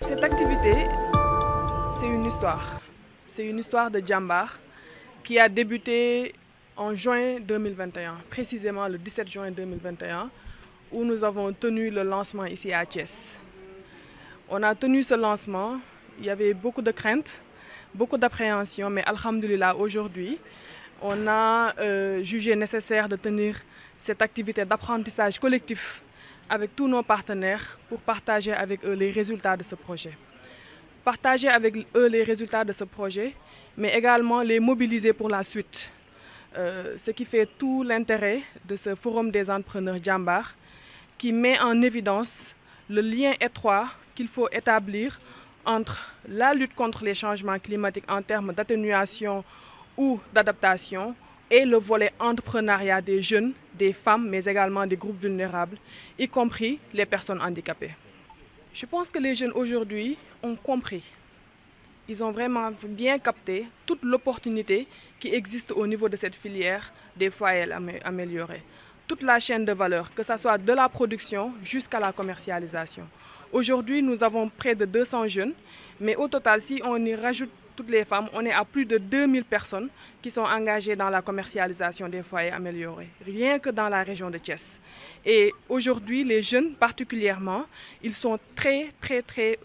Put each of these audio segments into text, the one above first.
Cette activité, c'est une histoire. C'est une histoire de Djambar qui a débuté en juin 2021, précisément le 17 juin 2021, où nous avons tenu le lancement ici à Thiès. On a tenu ce lancement, il y avait beaucoup de craintes, beaucoup d'appréhension, mais alhamdoulilah, aujourd'hui, on a jugé nécessaire de tenir cette activité d'apprentissage collectif avec tous nos partenaires pour partager avec eux les résultats de ce projet. Partager avec eux les résultats de ce projet, mais également les mobiliser pour la suite. Ce qui fait tout l'intérêt de ce Forum des entrepreneurs Djambar, qui met en évidence le lien étroit qu'il faut établir entre la lutte contre les changements climatiques en termes d'atténuation ou d'adaptation et le volet entrepreneuriat des jeunes, des femmes, mais également des groupes vulnérables, y compris les personnes handicapées. Je pense que les jeunes aujourd'hui ont compris. Ils ont vraiment bien capté toute l'opportunité qui existe au niveau de cette filière des foyers améliorés. Toute la chaîne de valeur, que ce soit de la production jusqu'à la commercialisation. Aujourd'hui, nous avons près de 200 jeunes, mais au total, si on y rajoute toutes les femmes, on est à plus de 2000 personnes qui sont engagées dans la commercialisation des foyers améliorés, rien que dans la région de Thiès. Et aujourd'hui, les jeunes particulièrement, ils sont très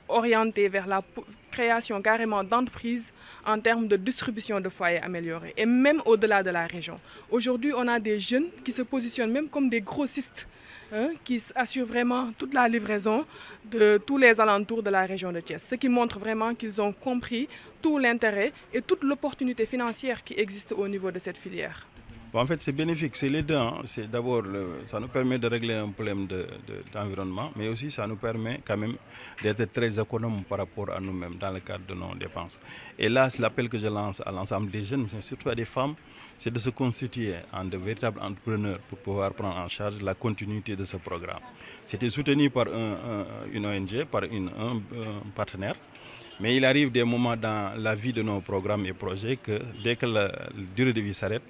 orientés vers la création carrément d'entreprises en termes de distribution de foyers améliorés, et même au-delà de la région. Aujourd'hui, on a des jeunes qui se positionnent même comme des grossistes, qui assurent vraiment toute la livraison de tous les alentours de la région de Thiès. Ce qui montre vraiment qu'ils ont compris tout l'intérêt et toute l'opportunité financière qui existe au niveau de cette filière. Bon, en fait, c'est bénéfique, c'est les deux. C'est d'abord, ça nous permet de régler un problème d'environnement, mais aussi ça nous permet quand même d'être très économes par rapport à nous-mêmes dans le cadre de nos dépenses. Et là, l'appel que je lance à l'ensemble des jeunes, mais surtout à des femmes, c'est de se constituer en de véritables entrepreneurs pour pouvoir prendre en charge la continuité de ce programme. C'était soutenu par une ONG, par un partenaire, mais il arrive des moments dans la vie de nos programmes et projets que dès que la durée de vie s'arrête,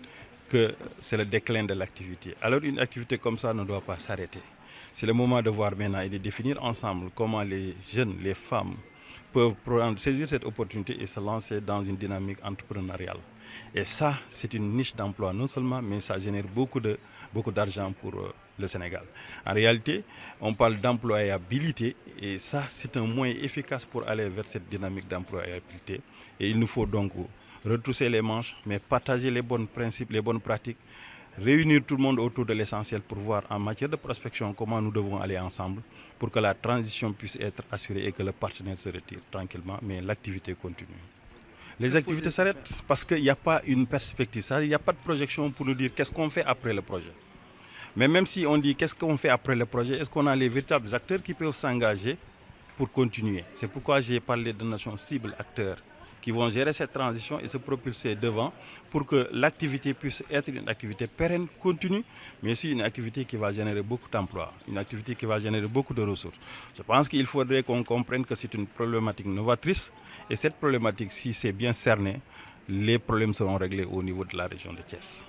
que c'est le déclin de l'activité. Alors une activité comme ça ne doit pas s'arrêter. C'est le moment de voir maintenant et de définir ensemble comment les jeunes, les femmes peuvent saisir cette opportunité et se lancer dans une dynamique entrepreneuriale. Et ça, c'est une niche d'emploi non seulement, mais ça génère beaucoup d'argent pour le Sénégal. En réalité, on parle d'employabilité et ça, c'est un moyen efficace pour aller vers cette dynamique d'employabilité. Et il nous faut donc retrousser les manches, mais partager les bons principes, les bonnes pratiques, réunir tout le monde autour de l'essentiel pour voir en matière de prospection comment nous devons aller ensemble pour que la transition puisse être assurée et que le partenaire se retire tranquillement, mais l'activité continue. Les activités s'arrêtent parce qu'il n'y a pas une perspective, il n'y a pas de projection pour nous dire qu'est-ce qu'on fait après le projet. Mais même si on dit qu'est-ce qu'on fait après le projet, est-ce qu'on a les véritables acteurs qui peuvent s'engager pour continuer? C'est pourquoi j'ai parlé de notions cibles acteurs qui vont gérer cette transition et se propulser devant pour que l'activité puisse être une activité pérenne, continue, mais aussi une activité qui va générer beaucoup d'emplois, une activité qui va générer beaucoup de ressources. Je pense qu'il faudrait qu'on comprenne que c'est une problématique novatrice et cette problématique, si c'est bien cerné, les problèmes seront réglés au niveau de la région de Thiès.